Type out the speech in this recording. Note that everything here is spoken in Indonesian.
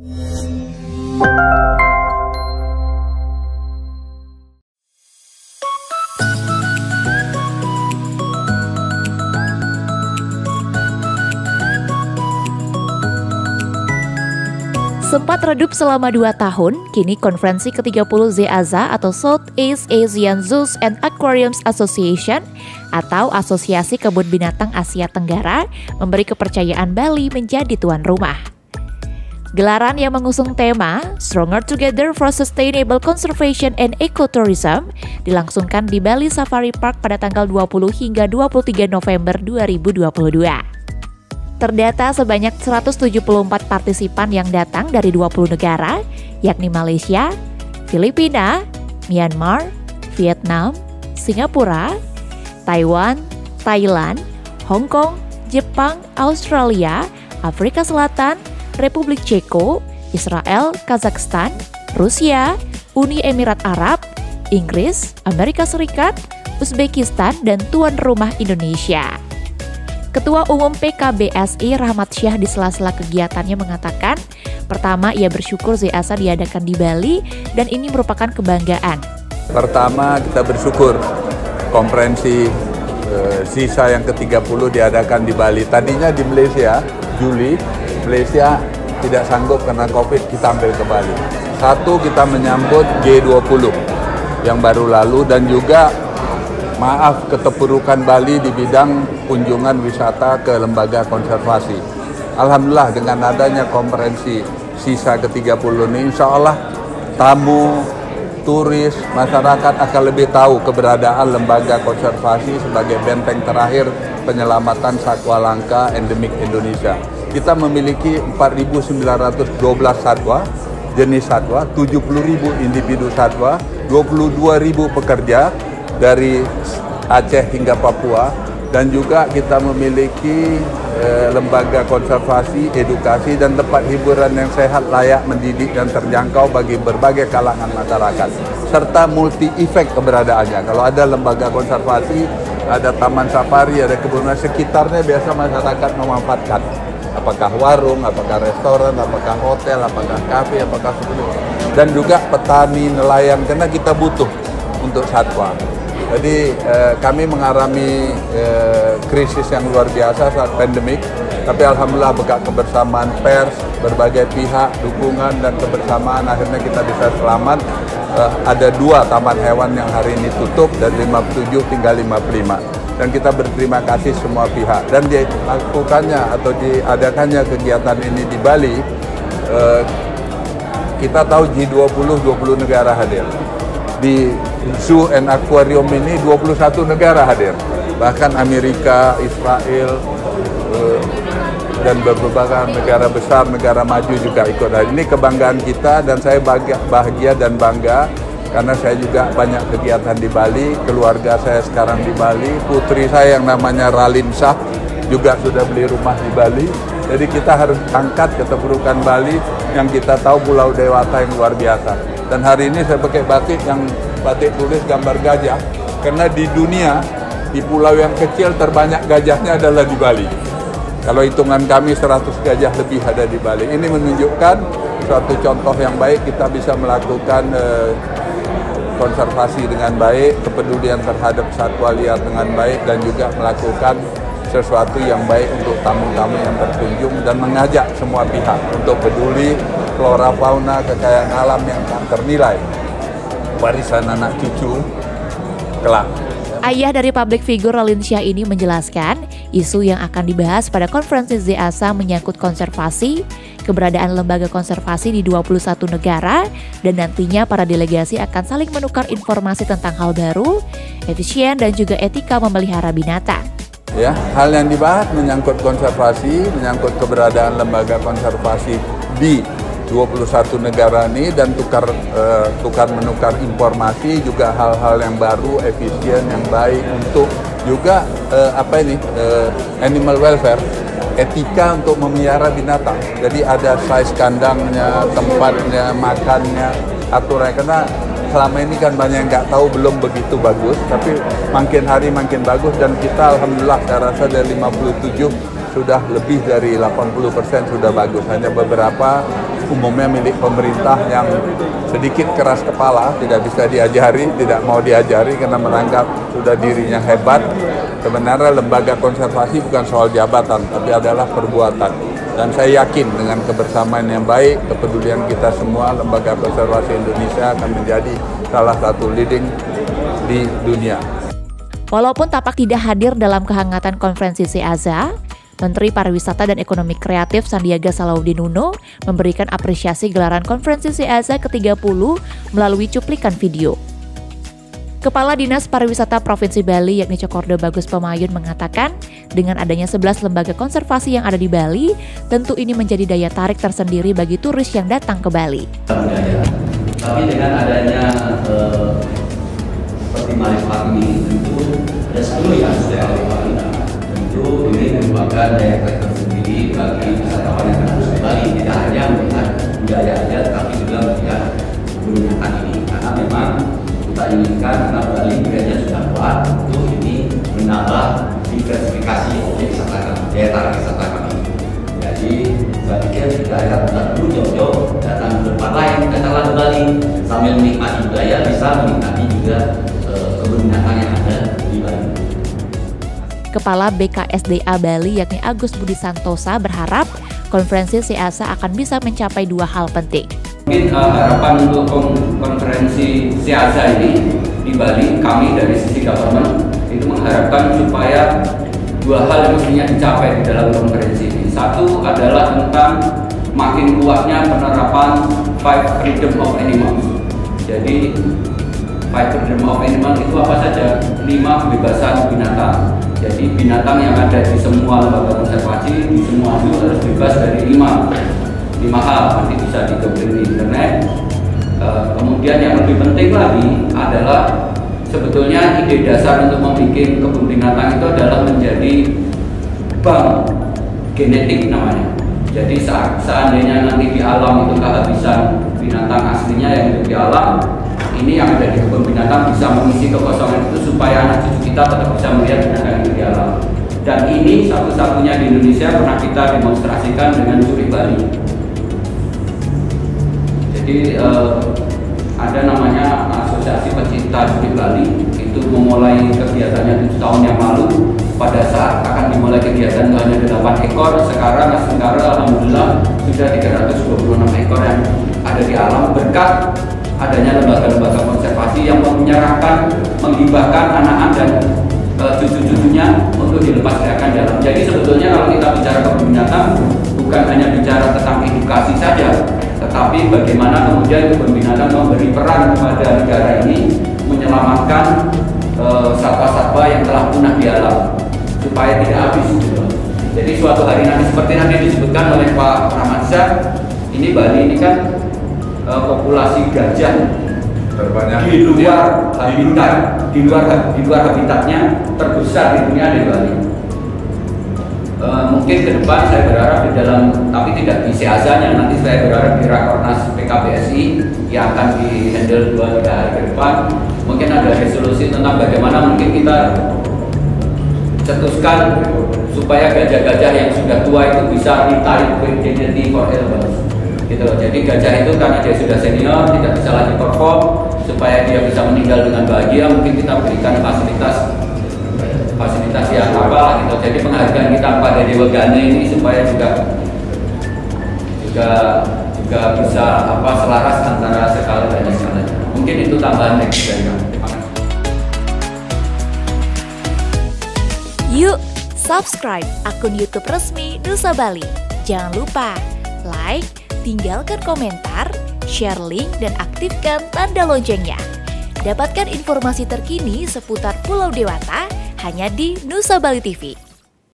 Sempat redup selama 2 tahun, kini konferensi ke-30 ZEAZA atau Southeast Asian Zoos and Aquariums Association atau Asosiasi Kebun Binatang Asia Tenggara memberi kepercayaan Bali menjadi tuan rumah. Gelaran yang mengusung tema Stronger Together for Sustainable Conservation and Ecotourism dilangsungkan di Bali Safari Park pada tanggal 20 hingga 23 November 2022. Terdata sebanyak 174 partisipan yang datang dari 20 negara, yakni Malaysia, Filipina, Myanmar, Vietnam, Singapura, Taiwan, Thailand, Hong Kong, Jepang, Australia, Afrika Selatan, Republik Ceko, Israel, Kazakhstan, Rusia, Uni Emirat Arab, Inggris, Amerika Serikat, Uzbekistan, dan tuan rumah Indonesia. Ketua Umum PKBSI Rahmat Syah di sela-sela kegiatannya mengatakan, pertama ia bersyukur ZEAZA diadakan di Bali dan ini merupakan kebanggaan. Pertama kita bersyukur konferensi sisa yang ke-30 diadakan di Bali. Tadinya di Malaysia, Juli, Malaysia tidak sanggup karena COVID, kita ambil ke Bali. Satu, kita menyambut G20 yang baru lalu dan juga maaf keterpurukan Bali di bidang kunjungan wisata ke lembaga konservasi. Alhamdulillah dengan adanya konferensi sisa ke-30 ini, insya Allah tamu, turis, masyarakat akan lebih tahu keberadaan lembaga konservasi sebagai benteng terakhir penyelamatan satwa langka endemik Indonesia. Kita memiliki 4.912 satwa, jenis satwa, 70.000 individu satwa, 22.000 pekerja, dari Aceh hingga Papua, dan juga kita memiliki lembaga konservasi, edukasi, dan tempat hiburan yang sehat, layak, mendidik, dan terjangkau bagi berbagai kalangan masyarakat, serta multi-efek keberadaannya. Kalau ada lembaga konservasi, ada taman safari, ada kebun, sekitarnya biasa masyarakat memanfaatkan. Apakah warung, apakah restoran, apakah hotel, apakah kafe, apakah seperti itu. Dan juga petani, nelayan, karena kita butuh untuk satwa. Jadi kami mengalami krisis yang luar biasa saat pandemik, tapi alhamdulillah berkat kebersamaan pers, berbagai pihak, dukungan dan kebersamaan akhirnya kita bisa selamat. Ada 2 taman hewan yang hari ini tutup dan 57 tinggal 55. Dan kita berterima kasih semua pihak. Dan dilakukannya atau diadakannya kegiatan ini di Bali, kita tahu G20 20 negara hadir. Di Zoo and Aquarium ini 21 negara hadir, bahkan Amerika, Israel, dan beberapa negara besar, negara maju juga ikut hadir. Ini kebanggaan kita dan saya bahagia dan bangga karena saya juga banyak kegiatan di Bali, keluarga saya sekarang di Bali, putri saya yang namanya Ralin Shah juga sudah beli rumah di Bali. Jadi kita harus angkat keterpurukan Bali yang kita tahu Pulau Dewata yang luar biasa. Dan hari ini saya pakai batik yang batik tulis gambar gajah, karena di dunia, di pulau yang kecil terbanyak gajahnya adalah di Bali. Kalau hitungan kami 100 gajah lebih ada di Bali. Ini menunjukkan suatu contoh yang baik, kita bisa melakukan konservasi dengan baik, kepedulian terhadap satwa liar dengan baik, dan juga melakukan sesuatu yang baik untuk tamu-tamu yang berkunjung dan mengajak semua pihak untuk peduli flora fauna kekayaan alam yang tak ternilai, warisan anak cucu kelak. Ayah dari public figure Ralin Shah ini menjelaskan, isu yang akan dibahas pada konferensi ZEAZA menyangkut konservasi, keberadaan lembaga konservasi di 21 negara, dan nantinya para delegasi akan saling menukar informasi tentang hal baru, efisien, dan juga etika memelihara binatang. Ya, hal yang dibahas menyangkut konservasi, menyangkut keberadaan lembaga konservasi di 21 negara ini, dan tukar-menukar informasi, juga hal-hal yang baru, efisien, yang baik untuk juga animal welfare, etika untuk memelihara binatang. Jadi ada size kandangnya, tempatnya, makannya, aturannya, karena selama ini kan banyak yang nggak tahu, belum begitu bagus, tapi makin hari makin bagus, dan kita alhamdulillah saya rasa dari 57 sudah lebih dari 80% sudah bagus. Hanya beberapa umumnya milik pemerintah yang sedikit keras kepala, tidak bisa diajari, tidak mau diajari karena menganggap sudah dirinya hebat. Sebenarnya lembaga konservasi bukan soal jabatan, tapi adalah perbuatan. Dan saya yakin dengan kebersamaan yang baik, kepedulian kita semua, lembaga konservasi Indonesia akan menjadi salah satu leading di dunia. Walaupun tampak tidak hadir dalam kehangatan konferensi SEAZA, Menteri Pariwisata dan Ekonomi Kreatif Sandiaga Salahuddin Uno memberikan apresiasi gelaran konferensi SEAZA ke-30 melalui cuplikan video. Kepala Dinas Pariwisata Provinsi Bali yakni Cokordo Bagus Pemayun mengatakan, dengan adanya 11 lembaga konservasi yang ada di Bali, tentu ini menjadi daya tarik tersendiri bagi turis yang datang ke Bali. Tapi dengan adanya seperti Marispark ini, tentu ada 10 ya setiap Bali. Tentu ini merupakan daya tarik tersendiri bagi wisatawan yang datang ke Bali. Tidak hanya melihat budaya saja, tapi juga melihat kebudayaan ini. Karena memang kita inginkan karena Bali budayanya sudah kuat, tentu ini menambah diversifikasi objek wisata kami, daya tarik wisata kami. Jadi saya pikir tidak perlu jauh-jauh datang ke tempat lain, datanglah ke Bali sambil menikmati budaya, bisa menikmati juga kebun binatang yang ada di Bali. Kepala BKSDA Bali yakni Agus Budi Santosa berharap konferensi SEAZA akan bisa mencapai 2 hal penting. Mungkin harapan untuk konferensi SEAZA ini di Bali, kami dari sisi government itu mengharapkan supaya 2 hal yang mestinya dicapai di dalam konferensi ini. Satu adalah tentang makin kuatnya penerapan 5 freedom of animals. Jadi 5 freedom of animals itu apa saja? 5 kebebasan binatang. Jadi binatang yang ada di semua lembaga konservasi, di semua zoo harus bebas dari 5 hal, nanti bisa dikeluarkan di internet. Kemudian yang lebih penting lagi adalah sebetulnya ide dasar untuk membuat kebun binatang itu adalah menjadi bank genetik namanya. Jadi seandainya nanti di alam itu kehabisan binatang aslinya yang hidup di alam, ini yang ada di kebun binatang bisa mengisi kekosongan itu supaya anak cucu kita tetap bisa melihat binatang itu di alam. Dan ini satu-satunya di Indonesia pernah kita demonstrasikan dengan Curi Bali. Jadi ada namanya Asosiasi Pecinta Curi Bali, itu memulai kegiatannya 7 tahun yang lalu. Pada saat akan dimulai kegiatan hanya 8 ekor, sekarang alhamdulillah sudah 326 ekor yang ada di alam berkat adanya lembaga-lembaga konservasi yang menyerahkan, menghibahkan anak-anak dan cucu-cucunya untuk dilepas liarkan di alam. Jadi sebetulnya kalau kita bicara kebun binatang bukan hanya bicara tentang edukasi saja, tetapi bagaimana kemudian kebun binatang memberi peran kepada negara ini menyelamatkan satwa-satwa yang telah punah di alam supaya tidak habis. Jadi suatu hari nanti seperti nanti disebutkan oleh Pak Ramadza, ini Bali ini kan populasi gajah terbanyak di luar habitat, di luar habitatnya terbesar di dunia di Bali. Mungkin ke depan saya berharap di dalam, tapi tidak di SEAZA-nya, nanti saya berharap di Rakornas PKBSI yang akan di-handle 2-3 hari ke depan, mungkin ada resolusi tentang bagaimana mungkin kita cetuskan supaya gajah-gajah yang sudah tua itu bisa ditarik ke dignity forever. Gitu loh. Jadi gajah itu karena dia sudah senior, tidak bisa lagi perform, supaya dia bisa meninggal dengan bahagia, mungkin kita berikan fasilitas yang apa gitu. Jadi penghargaan kita pada Dewa Gane ini supaya juga bisa selaras antara skala dan skala. Mungkin itu tambahan next dari kami. Yuk, subscribe akun YouTube resmi Nusa Bali. Jangan lupa like, tinggalkan komentar, share link, dan aktifkan tanda loncengnya. Dapatkan informasi terkini seputar Pulau Dewata hanya di Nusa Bali TV.